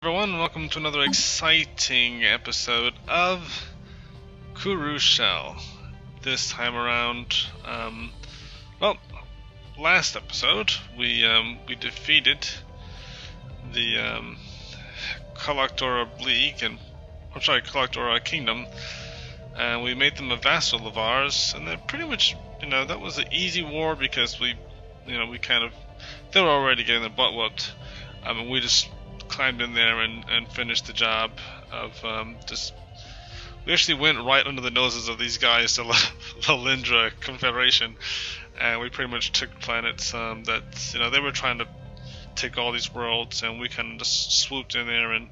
Everyone, welcome to another exciting episode of Kuru-Jhoolian. This time around, well, last episode we defeated the Kalakdora League Kalakdora Kingdom, and we made them a vassal of ours. And they're pretty much, that was an easy war because they were already getting their butt whooped. We just climbed in there and finished the job of we actually went right under the noses of these guys, the Lindra Confederation, and we pretty much took planets that they were trying to take all these worlds, and we kind of just swooped in there and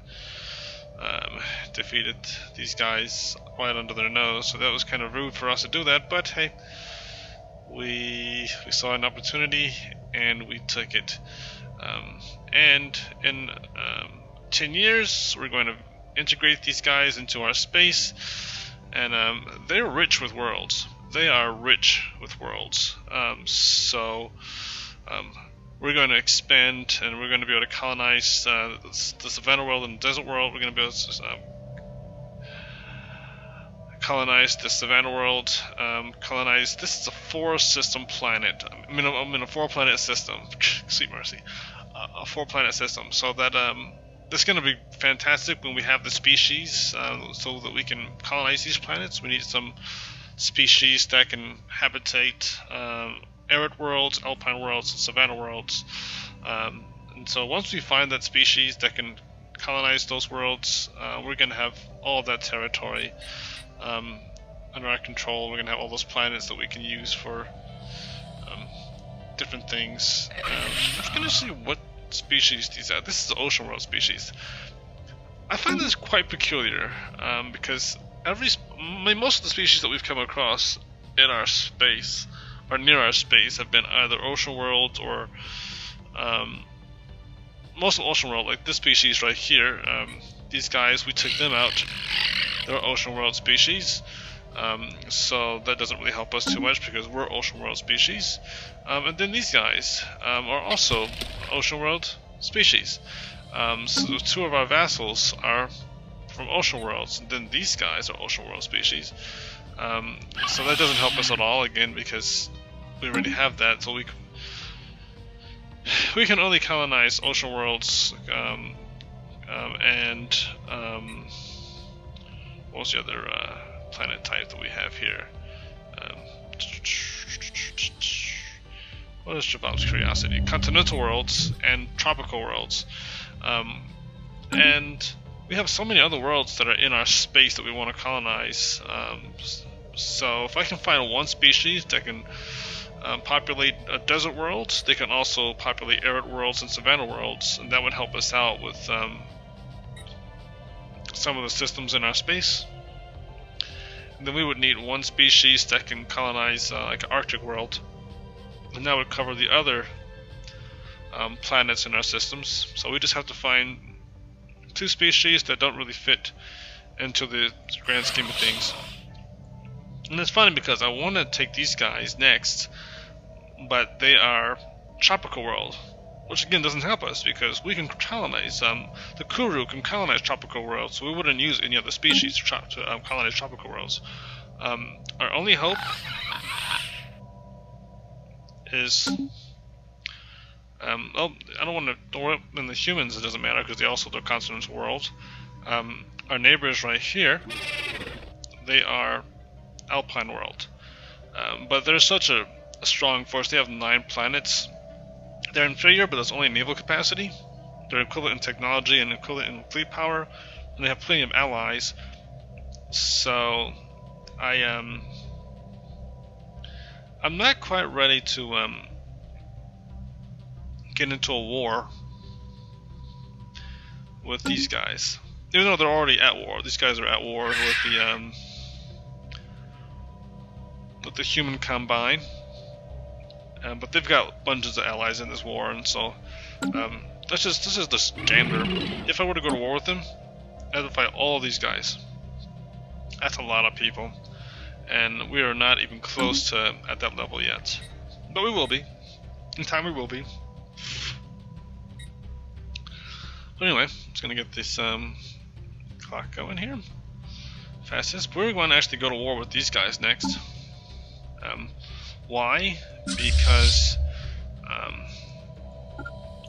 defeated these guys right under their nose. So that was kind of rude for us to do that, but hey, we saw an opportunity and we took it. And in 10 years, we're going to integrate these guys into our space, and they're rich with worlds. They are rich with worlds. So we're going to expand, and we're going to be able to colonize the Savannah world and the desert world. We're going to be able to colonize the Savannah world. Colonize. This is a 4-system planet. I'm in a 4-planet system. Sweet mercy. A 4-planet system. So that this is going to be fantastic when we have the species, so that we can colonize these planets. We need some species that can habitate arid worlds, alpine worlds, and savanna worlds. And so once we find that species that can colonize those worlds, we're going to have all of that territory under our control. We're going to have all those planets that we can use for different things. I'm going to see what species these are. This is the ocean world species. I find this quite peculiar because most of the species that we've come across in our space or near our space have been either ocean worlds or most of ocean world, like this species right here. These guys, we took them out. They're ocean world species. So that doesn't really help us too much because we're ocean world species. And then these guys are also ocean world species. So 2 of our vassals are from ocean worlds, and then these guys are ocean world species. So that doesn't help us at all, again, because we already have that. So we can only colonize ocean worlds and what was the other planet type that we have here? What is Jabob's curiosity? Continental worlds and tropical worlds. And we have so many other worlds that are in our space that we want to colonize. So if I can find one species that can populate a desert world, they can also populate arid worlds and savanna worlds, and that would help us out with some of the systems in our space. And then we would need one species that can colonize like an Arctic world, and that would cover the other planets in our systems. So we just have to find 2 species that don't really fit into the grand scheme of things. And it's funny because I want to take these guys next, but they are tropical world, which again doesn't help us because we can colonize. The Kuru can colonize tropical worlds, so we wouldn't use any other species to colonize tropical worlds. Our only hope is, well, I don't want to. In the humans, it doesn't matter because they also are continental worlds. Our neighbors right here, they are alpine world, but they're such a strong force. They have 9 planets. They're inferior, but that's only naval capacity. They're equivalent in technology and equivalent in fleet power, and they have plenty of allies. So I'm not quite ready to get into a war with these guys, even though they're already at war. These guys are at war with the human combine. But they've got bunches of allies in this war, and so this is the standard. If I were to go to war with them, I have to fight all of these guys. That's a lot of people, and we are not even close to at that level yet. But we will be. In time we will be. But anyway, just gonna get this clock going here. Fastest. We're going to actually go to war with these guys next. Why? Because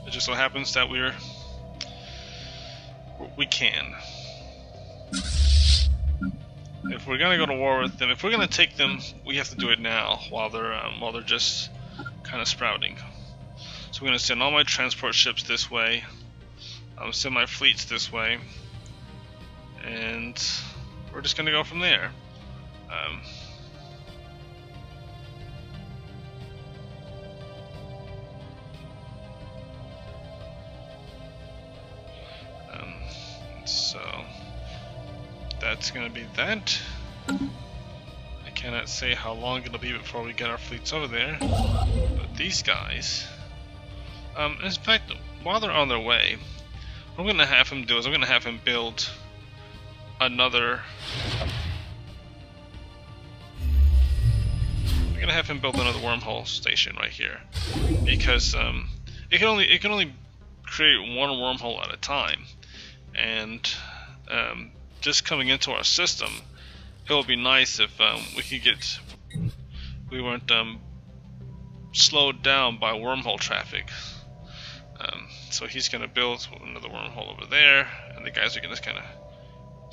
it just so happens that we can. If we're gonna go to war with them, if we're gonna take them, we have to do it now while they're just kind of sprouting. So we're gonna send all my transport ships this way. Send my fleets this way, and we're just gonna go from there. So that's gonna be that. I cannot say how long it'll be before we get our fleets over there. But these guys, in fact, while they're on their way, what I'm gonna have him do is I'm gonna have him build another. I'm gonna have him build another wormhole station right here, because it can only create one wormhole at a time, and just coming into our system, it would be nice if we weren't slowed down by wormhole traffic. So he's gonna build another wormhole over there, and the guys are gonna just kind of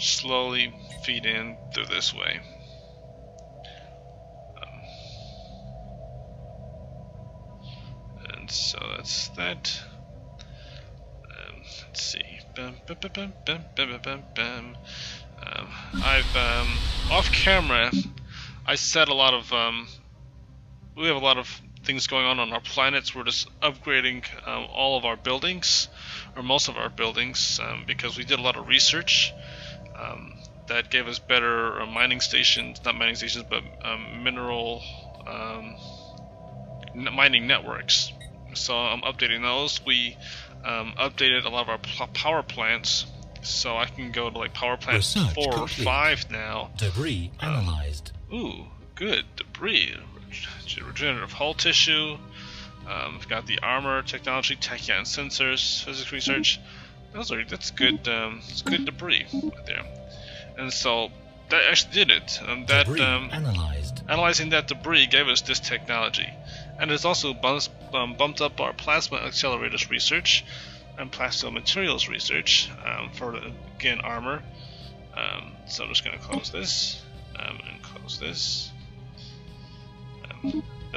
slowly feed in through this way. And so that's that. Let's see. I've off camera, I said a lot of we have a lot of things going on our planets. We're just upgrading all of our buildings, or most of our buildings, because we did a lot of research that gave us better mining stations, not mining stations, but mineral mining networks. So I'm updating those. We updated a lot of our power plants, so I can go to like power plant Research 4 or complete. 5 now. Debris analyzed. Ooh, good. Debris. Regenerative hull tissue. We've got the armor technology, tachyon sensors, physics research. That's good. It's good debris right there. And so that actually did it. Debris analyzed. Analyzing that debris gave us this technology, and it's also bumped up our plasma accelerators research and plasma materials research for again armor. So I'm just going to close this and close this.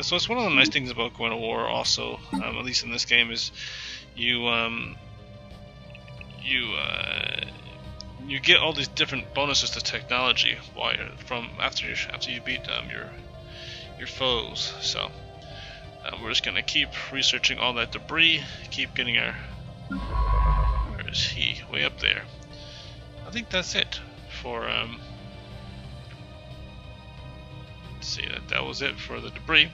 So it's one of the nice things about going to war. Also, at least in this game, is you get all these different bonuses to technology while after you beat your foes. So we're just gonna keep researching all that debris, keep getting our. Where is he? Way up there. I think that's it for. Let's see, that was it for the debris.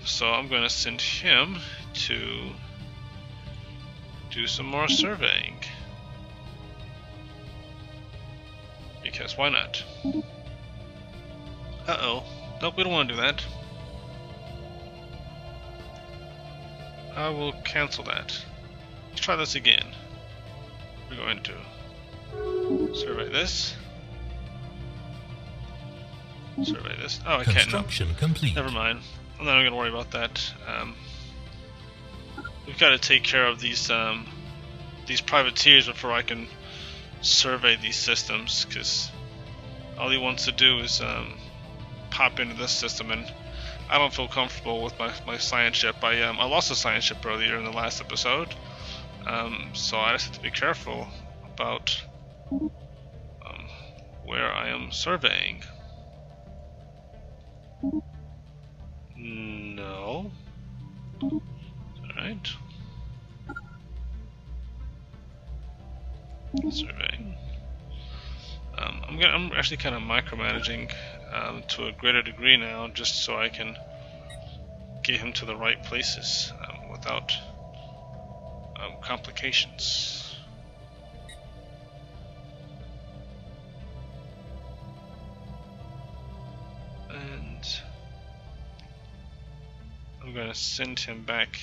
So I'm gonna send him to do some more surveying. Because why not? Uh-oh. Nope, we don't want to do that. I will cancel that. Let's try this again. We're going to survey this. Survey this. Oh, I can't. Construction complete. Never mind. I'm not going to worry about that. We've got to take care of these privateers before I can survey these systems, because all he wants to do is pop into this system, and I don't feel comfortable with my science ship. I lost a science ship earlier in the last episode, so I just have to be careful about where I am surveying. No. Alright. Surveying. I'm actually kind of micromanaging to a greater degree now, just so I can get him to the right places without complications. And I'm going to send him back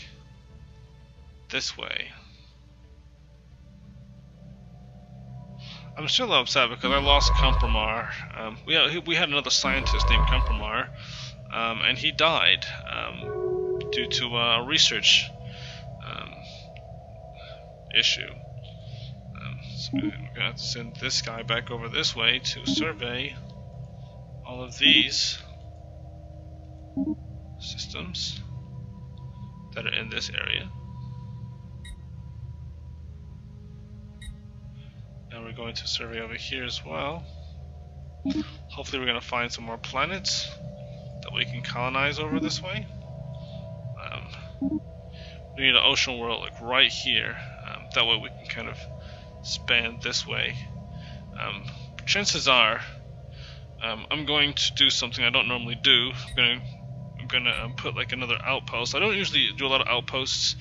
this way. I'm still upset because I lost Kompromar. We had another scientist named Kompromar, and he died due to a research issue. So we're going to have to send this guy back over this way to survey all of these systems that are in this area. And we're going to survey over here as well. Hopefully we're going to find some more planets that we can colonize over this way. We need an ocean world like right here. That way we can kind of span this way. Chances are I'm going to do something I don't normally do. I'm gonna put like another outpost. I don't usually do a lot of outposts,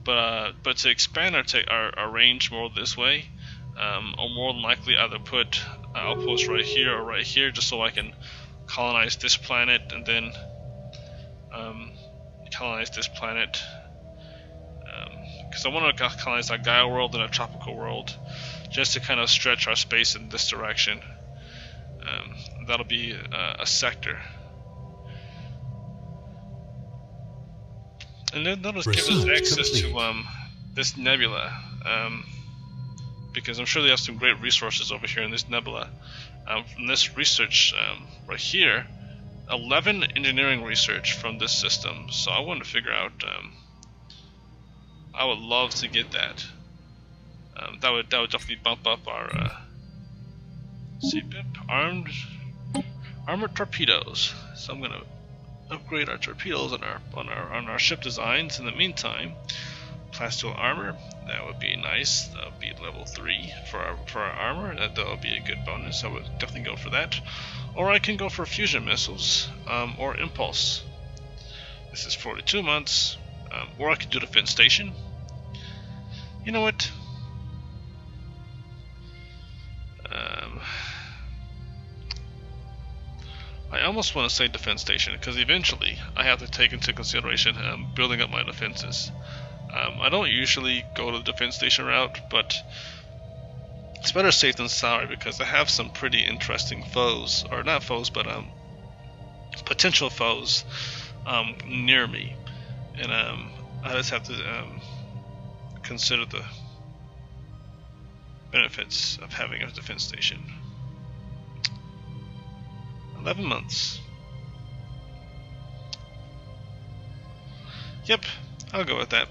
but to expand our range more this way, I'll more than likely either put an outpost right here or right here, just so I can colonize this planet and then colonize this planet. Because I want to colonize that Gaia world and a tropical world, just to kind of stretch our space in this direction. That'll be a sector. And then that'll give us access to this nebula, because I'm sure they have some great resources over here in this nebula. From this research right here, 11 engineering research from this system. So I want to figure out. I would love to get that. That would definitely bump up our CBIP armored torpedoes. So I'm gonna upgrade our torpedoes on our ship designs. In the meantime, plasteel armor, that would be nice. That would be level 3 for our armor. That would be a good bonus. I would definitely go for that. Or I can go for fusion missiles or impulse. This is 42 months. Or I could do defense station. You know what? I almost want to say defense station, because eventually I have to take into consideration building up my defenses. I don't usually go to the defense station route, but it's better safe than sorry, because I have some pretty interesting foes, or not foes, but potential foes near me, and I just have to consider the benefits of having a defense station. 11 months. Yep, I'll go with that.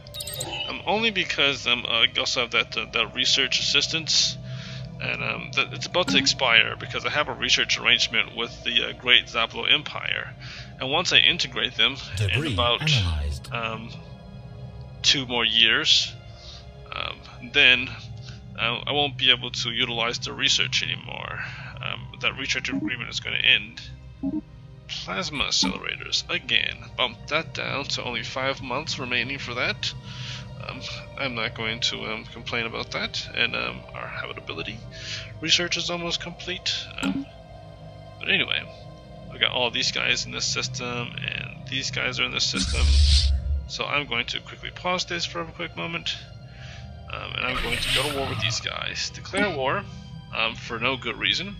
Only because I also have that research assistance, and it's about to expire because I have a research arrangement with the Great Zaplo Empire, and once I integrate them in about 2 more years, then I won't be able to utilize the research anymore. That research agreement is going to end. Plasma accelerators, again, bump that down to only 5 months remaining for that. I'm not going to complain about that. And our habitability research is almost complete. But anyway, we got all these guys in this system, and these guys are in this system. So I'm going to quickly pause this for a quick moment, and I'm going to go to war with these guys. Declare war for no good reason.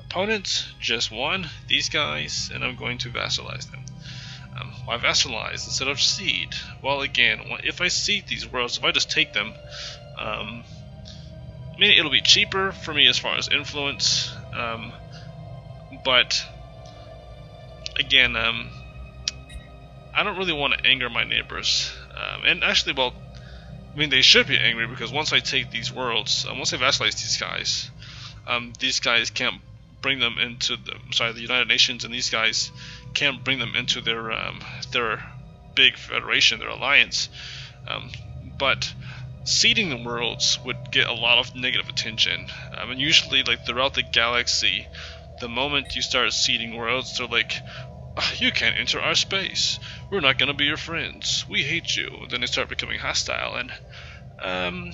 Opponents, just one, these guys, and I'm going to vassalize them. Why vassalize instead of cede? Well, again, if I cede these worlds, if I just take them, I mean, it'll be cheaper for me as far as influence, but again, I don't really want to anger my neighbors, and actually, well, I mean, they should be angry, because once I take these worlds, once I vassalize these guys can't bring them into the United Nations, and these guys can't bring them into their big federation, their alliance. But ceding the worlds would get a lot of negative attention. And usually, like throughout the galaxy, the moment you start ceding worlds, they're like, "You can't enter our space. We're not gonna be your friends. We hate you." Then they start becoming hostile, and I'm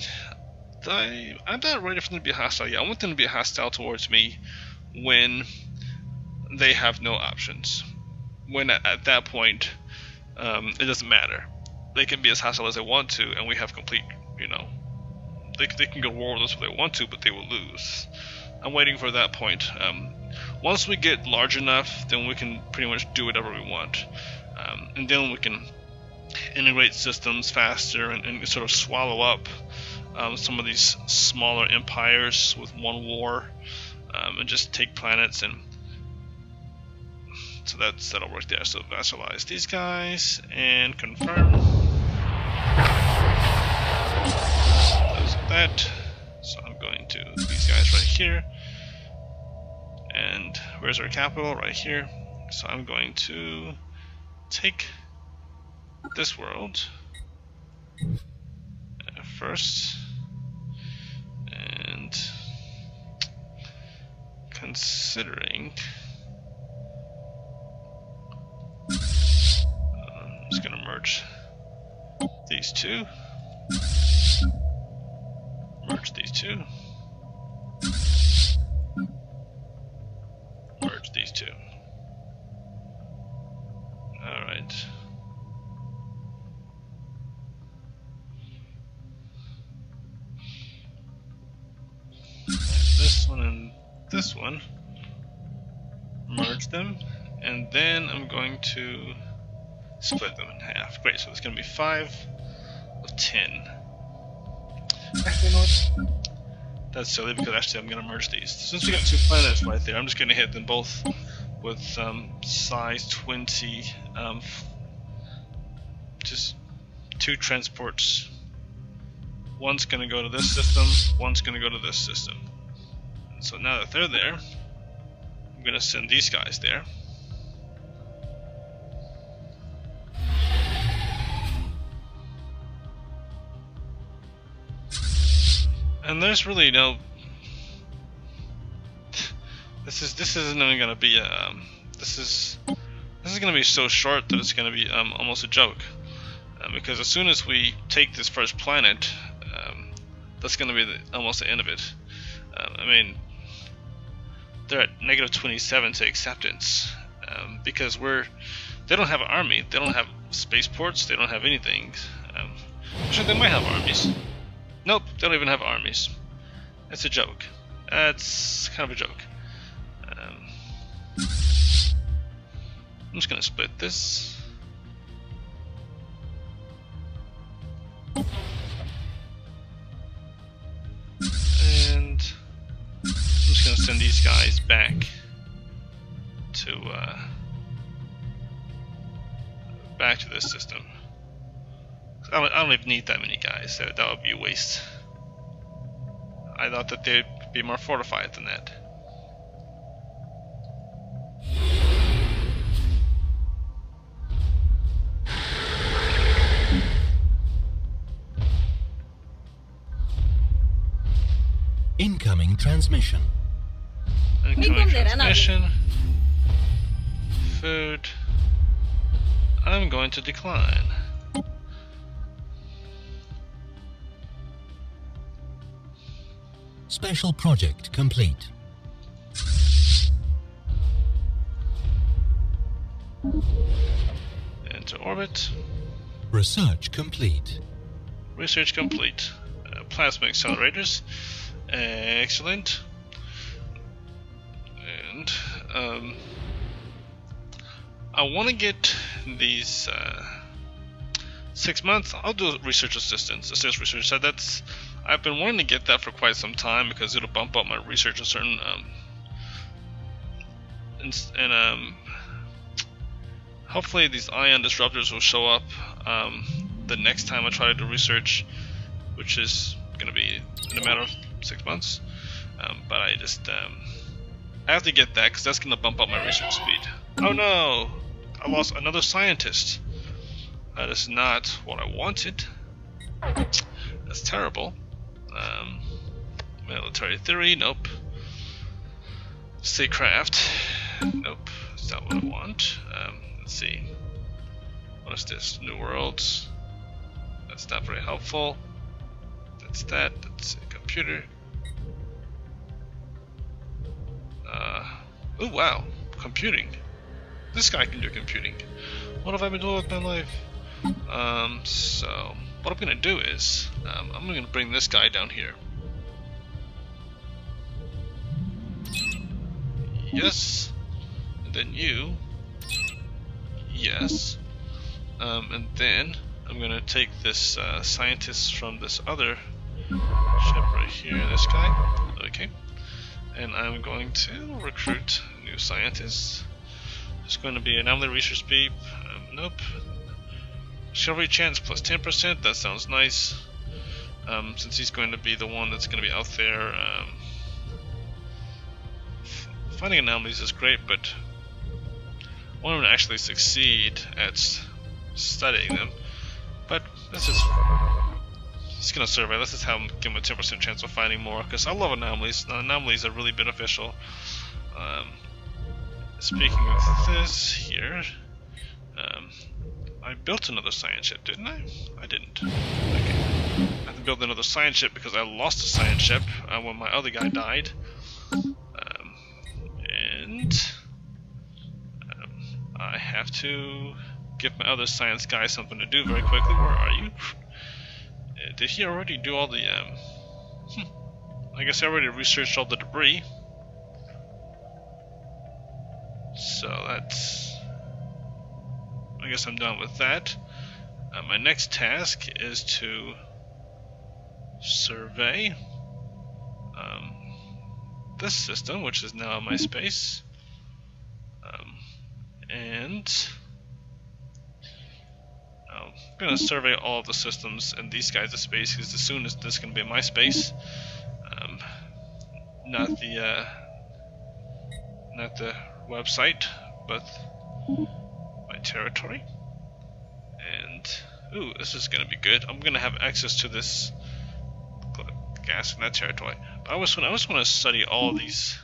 not ready for them to be hostile yet. I want them to be hostile towards me when they have no options. When at that point, it doesn't matter. They can be as hostile as they want to, and we have complete, they can go war with us if they want to, but they will lose. I'm waiting for that point. Once we get large enough, then we can pretty much do whatever we want, and then we can integrate systems faster and sort of swallow up some of these smaller empires with one war, and just take planets. And so that'll work there. So vassalize these guys and confirm. Close that. So I'm going to these guys right here. And where's our capital? Right here. So I'm going to take this world first, and considering I'm just gonna merge these two, merge these two, merge these two. Alright. This one and this one, merge them, and then I'm going to split them in half. Great, so it's going to be 5 of 10. Actually, you know what? That's silly, because actually I'm going to merge these. Since we got 2 planets right there, I'm just going to hit them both with size 20, just 2 transports. One's going to go to this system, one's going to go to this system. So now that they're there, I'm going to send these guys there. And there's really no... This isn't even going to be this is going to be so short that it's going to be almost a joke. Because as soon as we take this first planet, that's going to be almost the end of it. I mean, they're at negative 27 to acceptance, because they don't have an army, they don't have spaceports, they don't have anything. Actually, they might have armies. Nope, they don't even have armies. It's a joke. It's kind of a joke. I'm just gonna split this. And I'm just gonna send these guys back to this system. I don't even need that many guys. That would be a waste. I thought that they'd be more fortified than that. Incoming transmission. Incoming transmission. Food. I'm going to decline. Special project complete. Enter orbit. Research complete. Research complete. Plasma accelerators. Excellent. And I want to get these 6 months. I'll do research assistance. Assist research. So I've been wanting to get that for quite some time because it'll bump up my research a certain hopefully these ion disruptors will show up the next time I try to do research, which is going to be in a matter of 6 months. But I just I have to get that because that's going to bump up my research speed. Oh no! I lost another scientist. That is not what I wanted. That's terrible. Military theory, nope. Statecraft, nope. That's not what I want. Let's see. What is this? New Worlds. That's not very helpful. That's that. That's a computer. Oh wow, computing. This guy can do computing. What have I been doing with my life? So what I'm gonna do is I'm gonna bring this guy down here. Yes, and then you. Yes, and then I'm gonna take this scientist from this other ship right here. This guy. Okay, and I'm going to recruit new scientists. There's going to be an anomaly research beep. Nope. Discovery chance plus 10%. That sounds nice. Since he's going to be the one that's going to be out there. Finding anomalies is great, but I want him to actually succeed at studying them. But this is. He's going to survey. Let's just have him give him a 10% chance of finding more, because I love anomalies. Anomalies are really beneficial. Speaking of this here, I built another science ship, didn't I? I didn't. Okay. I have to build another science ship because I lost a science ship when my other guy died. I have to give my other science guy something to do very quickly. Where are you? Did he already do all the... I guess I already researched all the debris. So that's... I guess I'm done with that. My next task is to survey this system, which is now in my space. And I'm going to survey all of the systems in these guys' space, because as soon as this is going to be in my space, not the website, but my territory. And ooh, this is going to be good. I'm going to have access to this gas in that territory. But I was going to study all of these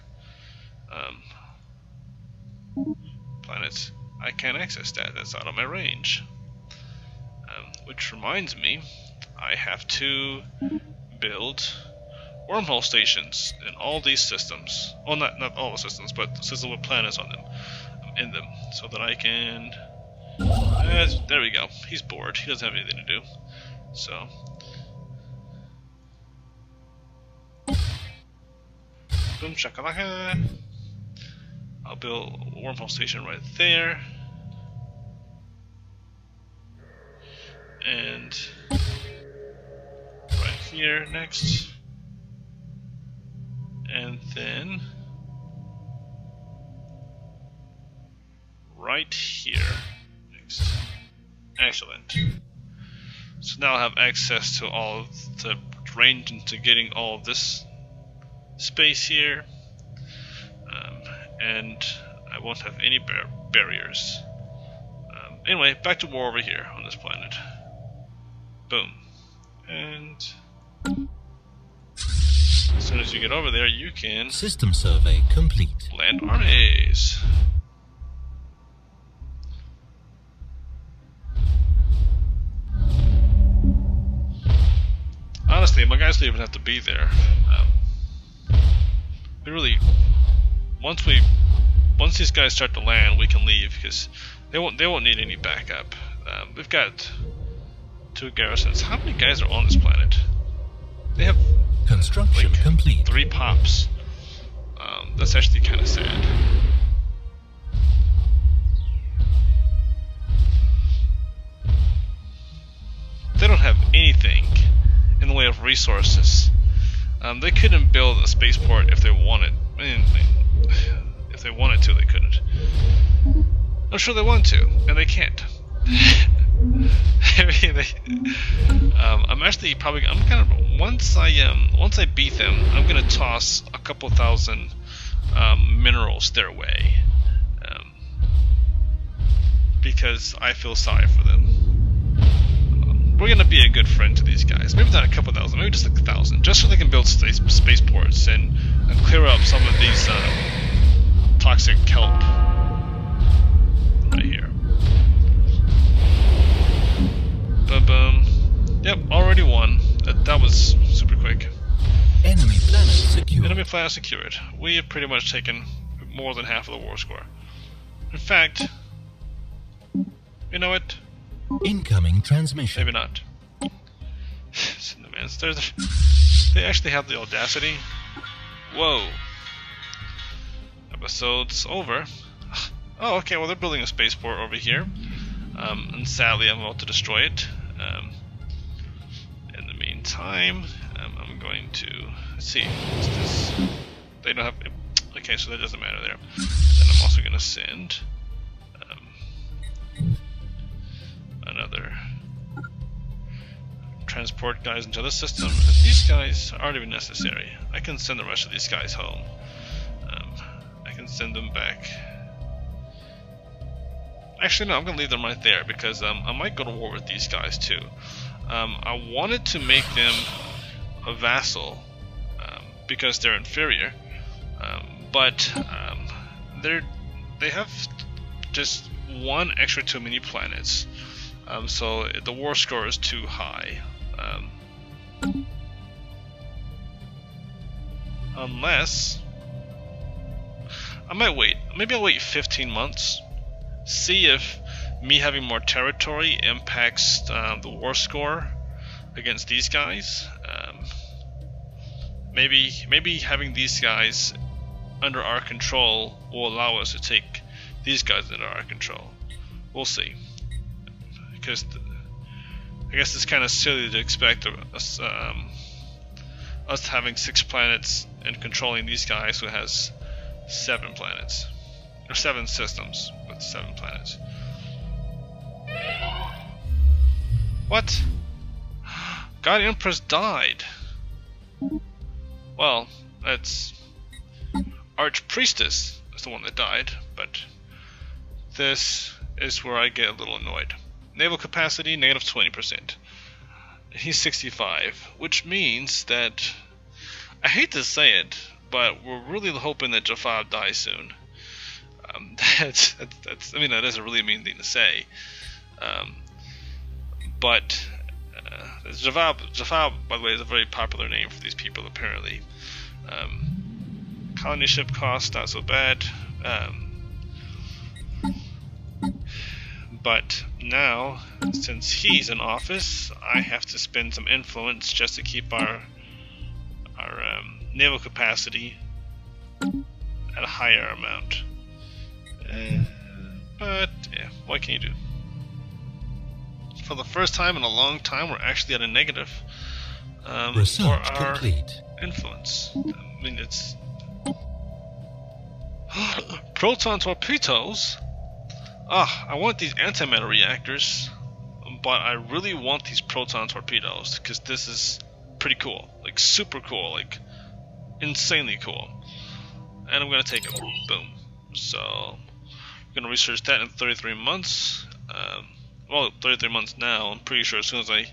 planets. I can't access that. That's out of my range. Which reminds me, I have to build wormhole stations in all these systems. Well, not all the systems, but the system with planets on them, in them, so that I can. There we go. He's bored. He doesn't have anything to do. So. Boom shakalaka. I'll build a wormhole station right there. And right here next. And then right here next. Excellent. So now I have access to all of the range into getting all of this space here. And I won't have any barriers. Anyway, back to war over here on this planet. Boom. And as soon as you get over there, you can System survey complete. land RNAs. Honestly, my guys don't even have to be there. We really, once these guys start to land, we can leave, because they won't need any backup. We've got 2 garrisons. How many guys are on this planet? They have Construction like complete. 3 pops. That's actually kind of sad. They don't have anything in the way of resources. They couldn't build a spaceport if they wanted. I mean, if they wanted to, they couldn't. I'm sure they want to, and they can't. I mean, I'm actually probably. I'm kind of once I beat them, I'm gonna toss a couple thousand minerals their way, because I feel sorry for them. We're gonna be a good friend to these guys. Maybe not a couple thousand, maybe just like 1,000, just so they can build spaceports and clear up some of these toxic kelp right here. Boom, boom. Yep, already won. That was super quick. Enemy planet secured. Enemy planet secured. We have pretty much taken more than half of the war score. In fact, you know what? Incoming transmission. Maybe not. Cinnamans. They actually have the audacity. Whoa. Episode's over. Oh, okay, well they're building a spaceport over here. And sadly I'm about to destroy it. In the meantime, I'm going to... Let's see, what's this? They don't have... Okay, so that doesn't matter there. Then I'm also going to send... another... transport guys into the system. These guys aren't even necessary. I can send the rest of these guys home. I can send them back. Actually, no, I'm gonna leave them right there because I might go to war with these guys too. I wanted to make them a vassal because they're inferior, but they have just one extra too many planets. So the war score is too high. Unless I might wait. Maybe I'll wait 15 months. See if me having more territory impacts the war score against these guys. Maybe having these guys under our control will allow us to take these guys under our control. We'll see. Because I guess it's kind of silly to expect us having 6 planets and controlling these guys who has 7 planets, or 7 systems with 7 planets. What? God Empress died. Well, that's Archpriestess is the one that died, but this is where I get a little annoyed. Naval capacity, negative 20%. He's 65, which means that, I hate to say it, but we're really hoping that Jafar dies soon. That's I mean, that is a really mean thing to say. But Jafar, by the way, is a very popular name for these people, apparently. Colony ship cost, not so bad. But now, since he's in office, I have to spend some influence just to keep our naval capacity at a higher amount. But yeah, what can you do? For the first time in a long time, we're actually at a negative for our influence. I mean, it's proton torpedoes. I want these antimatter reactors, but I really want these proton torpedoes because this is pretty cool, like super cool, like insanely cool. And I'm gonna take it. Boom. So I'm gonna research that in 33 months. Well, 33 months now. I'm pretty sure as soon as I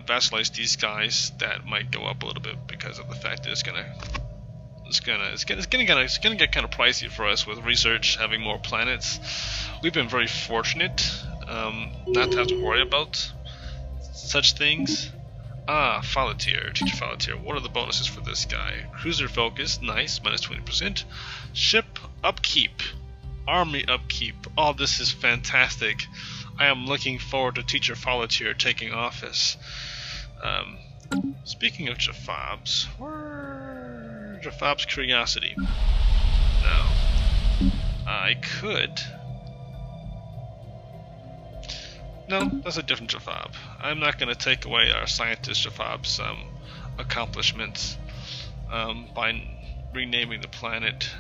vassalize these guys, that might go up a little bit because of the fact that it's gonna get kind of pricey for us with research having more planets. We've been very fortunate not to have to worry about such things. Folatier, teacher Folatier. What are the bonuses for this guy? Cruiser focus, nice, minus 20%. Ship upkeep, army upkeep. Oh, this is fantastic. I am looking forward to teacher Folatier taking office. Speaking of Jafabs, Jafab's curiosity. Now, I could. No, that's a different Jafab. I'm not going to take away our scientist Jafab's accomplishments by renaming the planet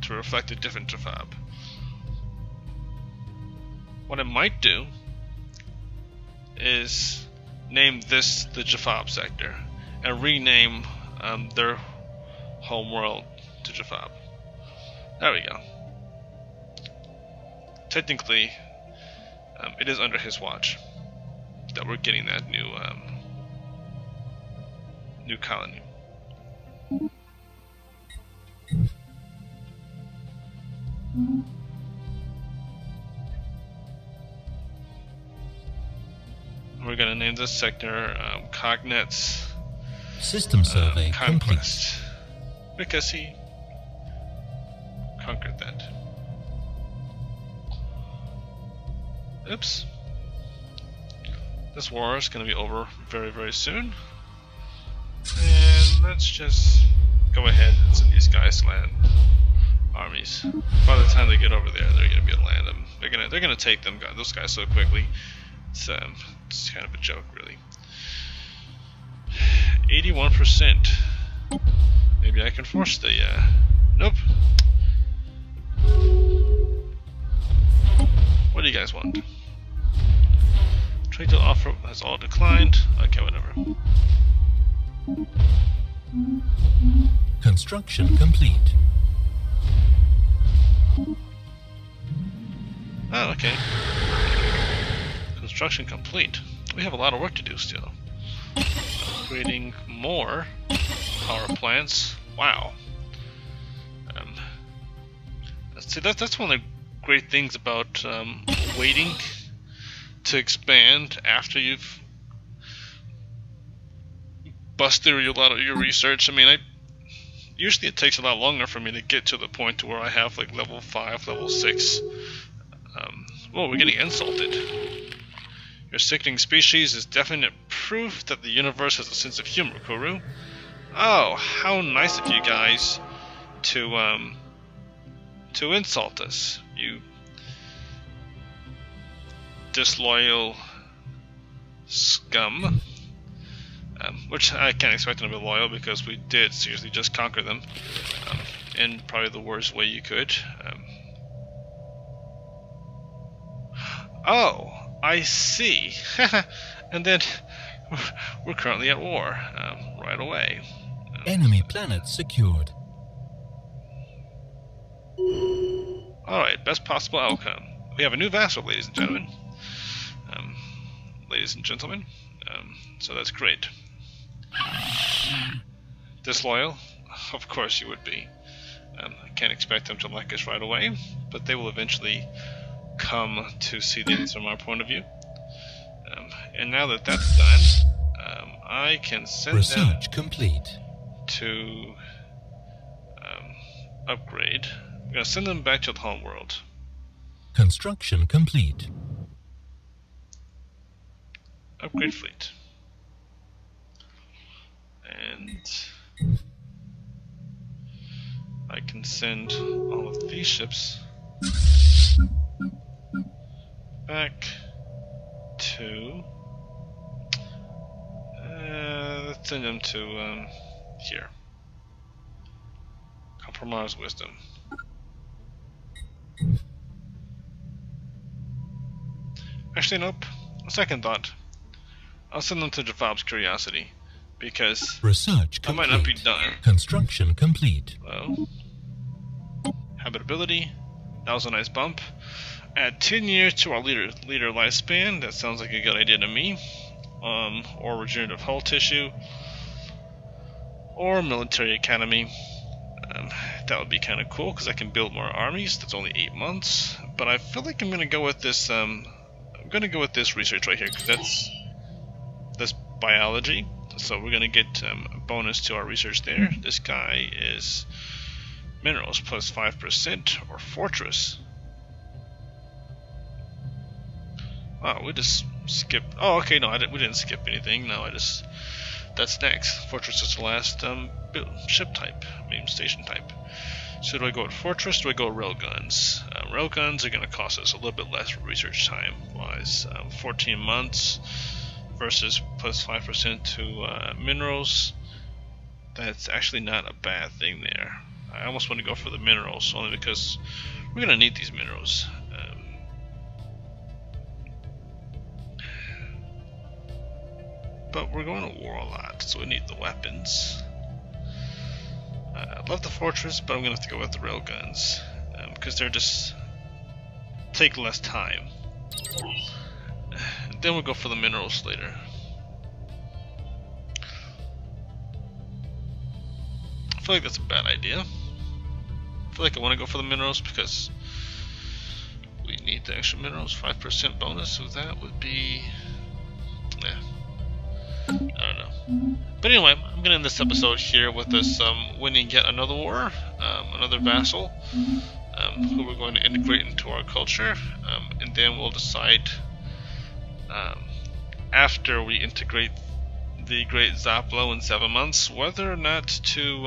to reflect a different Jafab. What I might do is name this the Jafab sector and rename their home world to Jafab. There we go. Technically, it is under his watch that we're getting that new colony. We're gonna name this sector Cognets System survey Conquest, because he conquered that. Oops. This war is going to be over very, very soon. And let's just go ahead and send these guys to land armies. By the time they get over there, they're going to be able to land them. They're gonna take those guys so quickly. It's kind of a joke, really. 81%. Maybe I can force the. Nope. What do you guys want? Trade to offer has all declined. Okay, whatever. Construction complete. Oh, okay. Construction complete. We have a lot of work to do still. Creating more power plants. Wow. See, that's one of the great things about waiting to expand after you've busted through a lot of your research. I mean, usually it takes a lot longer for me to get to the point to where I have like level 5, level 6. Whoa, we're getting insulted. Your sickening species is definite proof that the universe has a sense of humor, Kuru. Oh, how nice of you guys to insult us, you disloyal scum. Which I can't expect them to be loyal because we did seriously just conquer them in probably the worst way you could. Oh, I see. And then we're currently at war right away. Enemy planet secured. Alright, best possible outcome. We have a new vassal, ladies and gentlemen. So that's great. Disloyal? Of course you would be. I can't expect them to like us right away, but they will eventually come to see things from our point of view. And now that that's done, I can send Research complete. To upgrade. I'm going to send them back to the home world. Construction complete. Upgrade fleet. And I can send all of these ships back to let's send them to here. Compromise wisdom. Actually, nope. Second thought. I'll send them to Javab's curiosity because research complete. I might not be done. Construction complete. Well, habitability. That was a nice bump. Add 10 years to our leader lifespan. That sounds like a good idea to me. Or regenerative hull tissue. Or military academy. That would be kind of cool because I can build more armies. That's only 8 months. But I feel like I'm going to go with this. I'm going to go with this research right here because that's biology. So we're going to get a bonus to our research there. This guy is minerals plus 5% or fortress. Wow, we just skipped. Oh, okay, no, we didn't skip anything. No, that's next. Fortress is the last ship type, station type. So do I go with fortress? Do I go with railguns? Railguns are going to cost us a little bit less research time wise. 14 months versus plus 5% to minerals. That's actually not a bad thing there. I almost want to go for the minerals only because we're going to need these minerals. But we're going to war a lot, so we need the weapons. I love the fortress, but I'm going to have to go with the railguns because they're just take less time. Then we'll go for the minerals later. I feel like that's a bad idea. I feel like I want to go for the minerals because we need the extra minerals. 5% bonus, so that would be... I don't know. But anyway, I'm going to end this episode here with us winning yet another war, another vassal, who we're going to integrate into our culture, and then we'll decide after we integrate the Great Zaplo in 7 months, whether or not to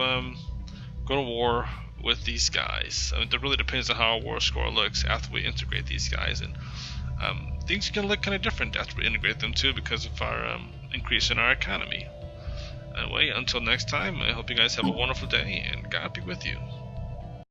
go to war with these guys. I mean, it really depends on how our war score looks after we integrate these guys, and things are going to look kind of different after we integrate them too, because of our increase in our economy. Anyway, until next time, I hope you guys have a wonderful day, and God be with you.